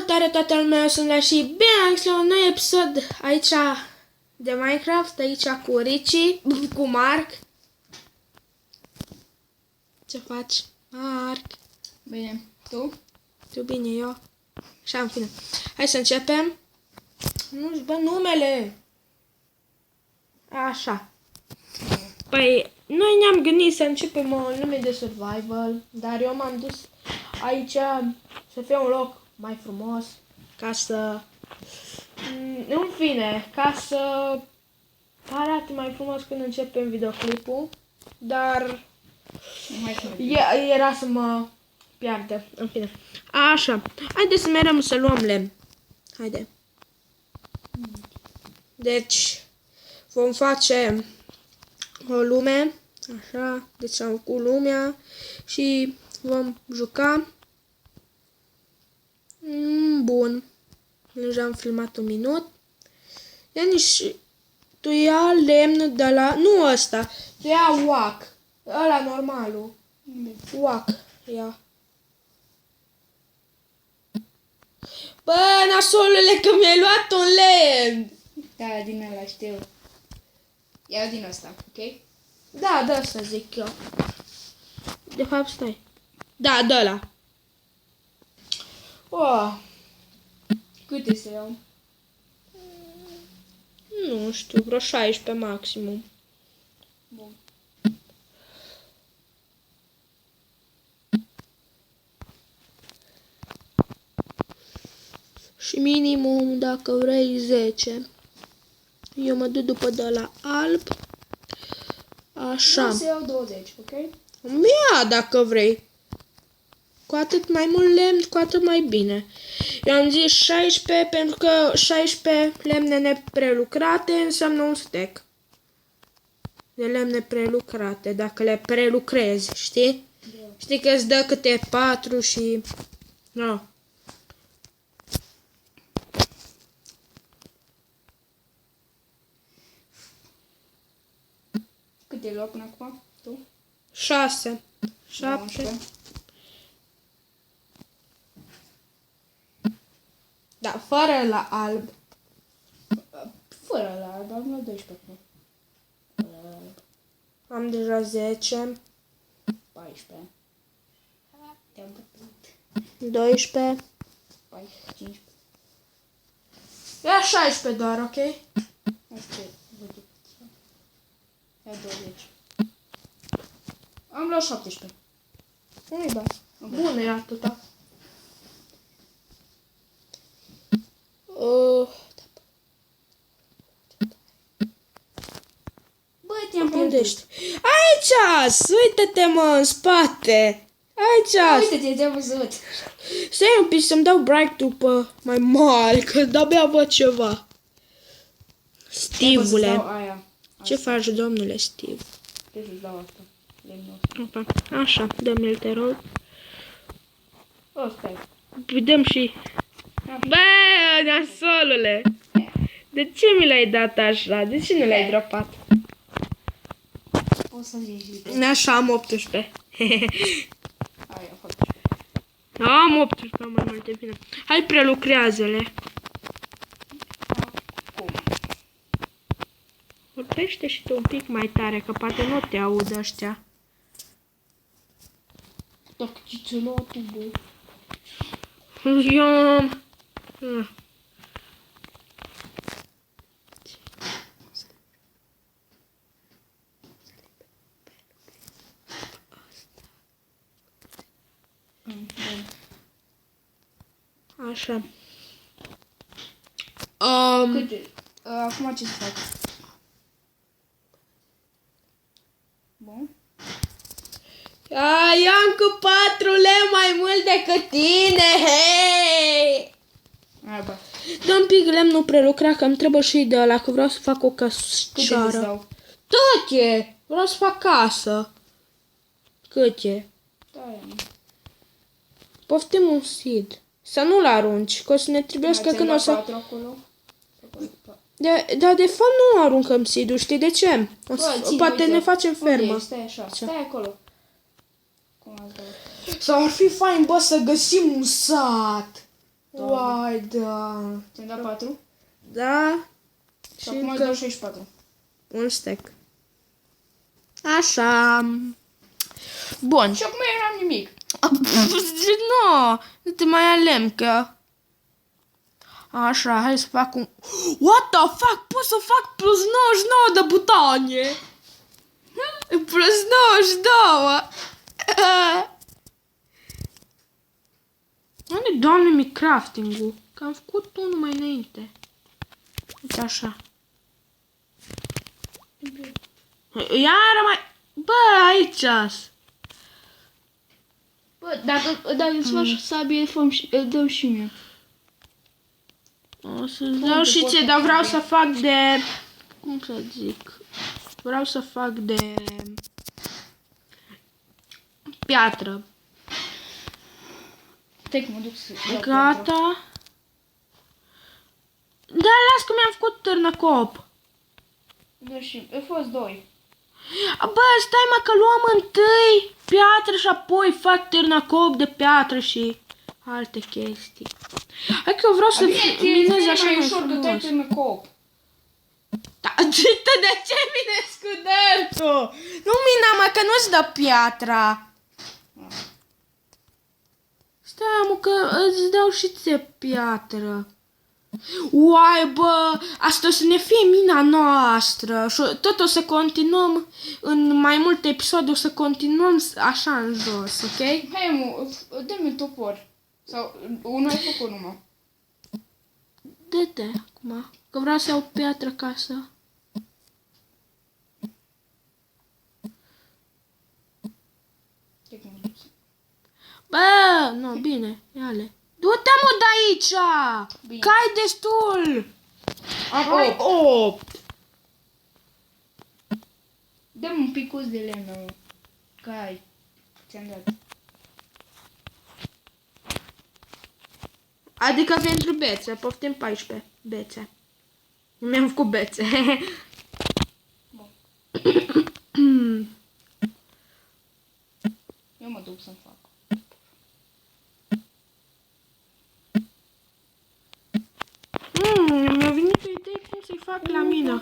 Salutare toată lumea, sunt la și bine la un nou episod aici de Minecraft, aici cu Ricci, cu Marc. Ce faci, Marc? Bine, tu? Tu bine, eu? Așa, în fine. Hai să începem. Nu-și bă numele. Așa. Păi, noi ne-am gândit să începem o lume de survival, dar eu m-am dus aici să fie un loc mai frumos, ca să... În fine, ca să arate mai frumos când începem videoclipul, dar era să mă piardă, în fine. Așa, haideți să mergem să luăm lemn. Haide. Deci, vom face o lume, așa, deci am cu lumea și vom juca. Bun. Deja am filmat un minut. Ia nici... Tu ia lemn de la... Nu ăsta. Tu ia uac. Ăla normalul. Uac. Ia. Bă, nasolule, că mi-ai luat un lemn. Da, din ăla știu. Iau din ăsta, ok? Da, de asta zic eu. De fapt, stai. Da, de ăla. Oh. Câte să iau? Nu știu, vreo 16 maximum. Bun. Și minimum, dacă vrei, 10. Eu mă duc după de la alb. Așa. Vreau să iau 20, ok? Ia, dacă vrei. Cu atât mai mult lemn, cu atât mai bine. Eu am zis 16 pentru că 16 lemne neprelucrate înseamnă un stack. De lemne prelucrate, dacă le prelucrezi, știi? Da. Știi că îți dă câte 4 și... No. Câte luau până acum? Tu? 6. 7. 11. Da, fără la alb. Fără la, dar nu 12 acum. Am deja 10. 14. Te-am bătut. 12. 14, 15. Ia 16 doar, ok? Asta e, văd. Ia 20. Am luat 17. Nu-i bă. Bună e atâta. Bă, te-am Gândești. Aici! Uită-te, mă, în spate! Aici! Uite-te, te-am văzut. Stai un pic să-mi dau bright după mai mare, că de-abia văd ceva. Stivule. Aia. Ce faci, domnule Steve? Trebuie să-ți dau asta. Lemnul ăsta. Opa. Așa, dă-mi-l, te rog. Ăsta e. Vedem și... Bă, nasolule! De ce mi l-ai dat așa? De ce nu l-ai dropat? O să zici de Așa, am 18. aia, fac. Am 18 mai multe, bine. Hai, prelucrează-le. Cum? Vorbește și tu un pic mai tare, că poate nu te aud ăștia. Dacă ți-ți lua tu, bă. Eu... Așa. Câte? Acum ce să fac? Bun. Ai, am cu 4 lei mai mult decât tine, hei! Hai, bă. Dă un pic lemnul prelucrat, că îmi trebuie și de ăla, că vreau să fac o Câte să-ți căscioară. dau? Tăche! Vreau să fac casă. Cât e? Da, ia. Poftim un seed. Să nu-l arunci, că o să ne trebuiască când o să... 4 acolo. Dar de fapt nu aruncăm seed-ul, știi de ce? O să, Bă, poate uite. ne facem fermă. Unde e? Stai așa, stai acolo. Cum ați dat? Sau ar fi fain, bă, să găsim un sat. Uai, da. Ți-am dat 4? Da. Și acum îți dau 64. Un stack. Așa. Bun. Și acum eram nimic. Nu, nu te mai alem că... Așa, hai să fac un... What the fuck? Pot să fac plus 99 de butoane. Plus 92. Unde, doamne, mi crafting-ul? Că am făcut unul mai înainte. Uite așa. Iar mai... Bă, aici. Bă, dacă îți faci sabie, dă și mie. O să-ți dau și ție, dar vreau să fac de... Cum să zic? Vreau să fac de... piatră. Stai că mă duc să... Gata. Da, las că mi-am făcut târnăcop. Dă și... A fost 2. Bă, stai mă că luăm întâi piatră și apoi fac târnăcop de piatră și alte chestii. Hai că eu vreau să minez așa mai ușor de frumos. tăi în cop. Da, de ce vine scudertul? Nu mina, mă, că nu-ți dă piatra. Stai, mă, că îți dau și ție piatră. Uai, bă, asta o să ne fie mina noastră și tot o să continuăm în mai multe episoade, o să continuăm așa în jos, ok? Hai, mă, dă-mi topor. Sau unul ai făcut numai. Dă-te acum, că vreau să iau piatră ca să... Stai că mă duc să... Bă, nu, bine, ia-le. Du-te, mă, de aici! Bine. Că ai destul! Am Ai 8! Dă-mi un picuț de lemn, mă. Că ai. Ți-am dat. Adică pentru bețe, poftim 14 bețe. Mi-am făcut bețe. Bun. Eu mă duc să-mi fac. Mi-a venit o idee cum să-i fac la mine.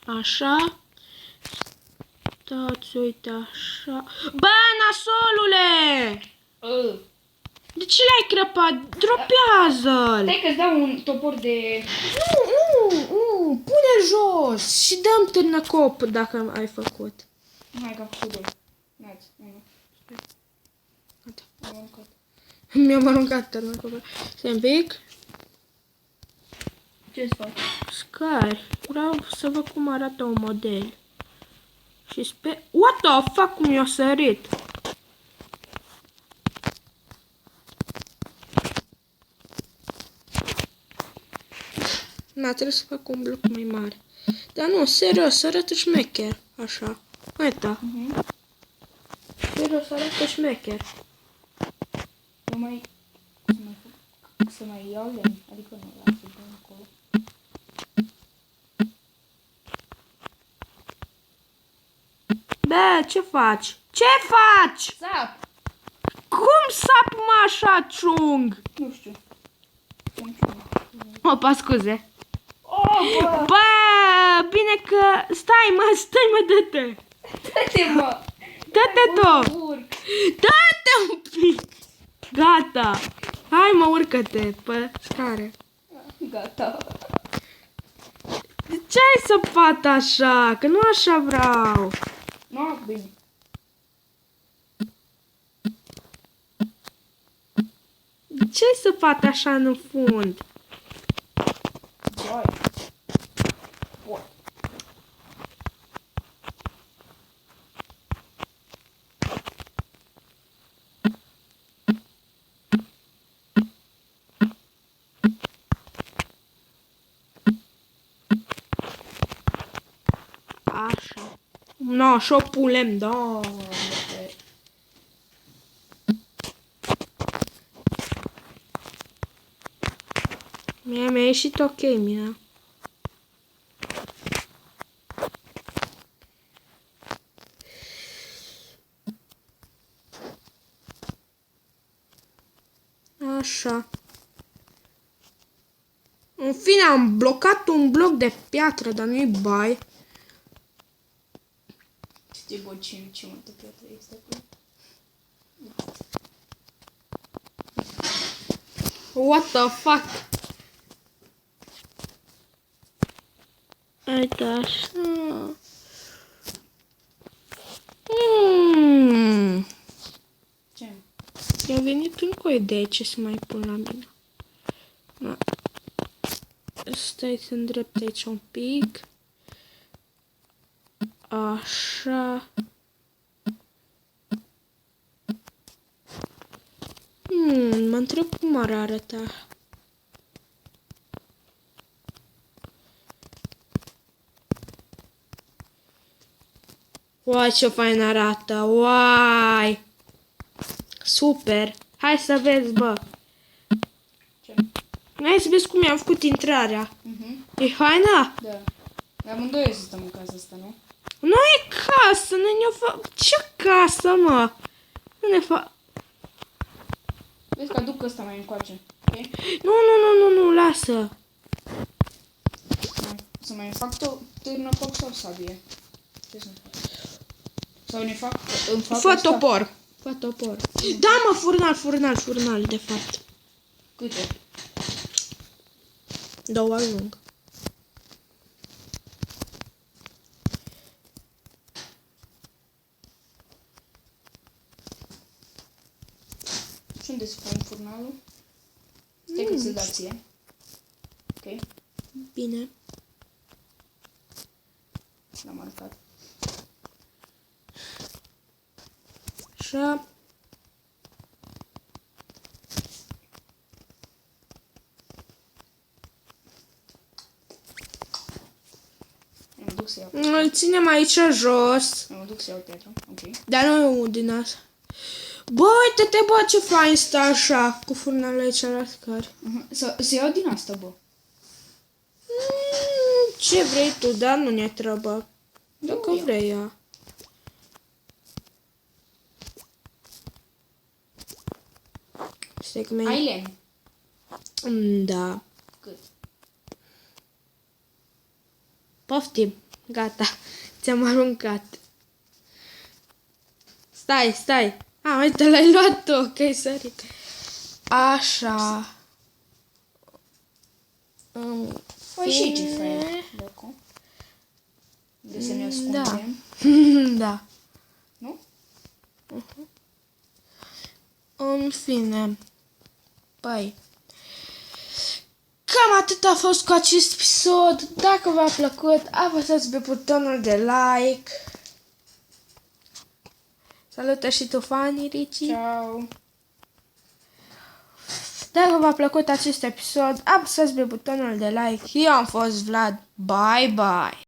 Așa. Stați, uite așa. Bă, nasolule! De ce l-ai crăpat? Dropează-l! Stai că-ți dau un topor de... Nu, pune jos și dăm târnăcop dacă ai făcut. Hai că am făcut 2. N-ați, 1. Gata. Am aruncat. Mi-am aruncat târnăcopul. Stai un pic. Ce-ți faci? Scari. Vreau să văd cum arată un model. Și sper... What the fuck, cum i-a sărit? Na, trebuie să fac un bloc mai mare. Dar nu, serios, arată șmecher. Așa. Uita. Serios, arată șmecher. Eu mai... Să mai iau lemn. Adică nu, lasă de acolo. Bă, ce faci? Ce faci? Sap! Cum sap mă așa, ciung? Nu știu. Opa, scuze. Oh, bă! Bă, bine că... Stai mă, dă-te. Dă-te, mă! Dă-te tu. Urc! Dă-te un pic. Gata. Hai mă, urcă-te pe scară. Gata. De ce ai săpat așa? Că nu așa vreau. Nu, bine. De ce ai săpat așa în fund? Băi. Bun. Așa. No, și-o pulem, da. Mi-a ieșit ok, mine. Așa. În fine, am blocat un bloc de piatră, dar nu-i bai. Ce bocin, ce multă piatră este acolo. What the fuck? Uite așa. Ce? I-a venit încă o idee ce să mai pun la mine. Da. Stai să îndrept aici un pic. Așa. Mă întreb cum ar arăta. Uai, ce fain arată! Uai! Super! Hai să vezi, bă! Ce? Hai să vezi cum i-am făcut intrarea. E faină? Da. Dar amândoi să stăm în casa asta, nu? Nu e casă, nu ne fa... Ce casă, mă? Nu ne fa... Vezi că aduc ăsta mai încoace, ok? Nu, lasă. Să mai fac târnă foc sau sabie? Ce să fac? Sau ne fac... Îmi fac Fă asta? topor. Fă topor. Da, mă, furnal, de fapt. Câte? 2 lung. Și unde să pun furnalul? Stai cât să dați ție. Ok, Bine. l-am marcat. Așa. Mă duc să iau. Îl ținem aici jos. Mă duc să iau piatră, ok. Dar nu din asta. Bă, uite-te, bă, ce fain stă așa, cu furnalul aici la scări. Să iau din asta, bă. Ce vrei tu, dar nu ne trebuie. Dacă iau. vrei, ia. Stai că mi-ai... Ai lemn. Da. Cât? Poftim. Gata. Ți-am aruncat. Stai. Uite, l-ai luat tu, că ai sărit. Așa. Păi și ce fain. Dacă. De să ne ascundem. Da. Nu? În fine. Păi. Cam atât a fost cu acest episod. Dacă v-a plăcut, apăsați pe butonul de like. Salută și tu, Fanny, Ricci. Ciao. Dacă v-a plăcut acest episod, apăsați pe butonul de like. Eu am fost Vlad. Bye, bye.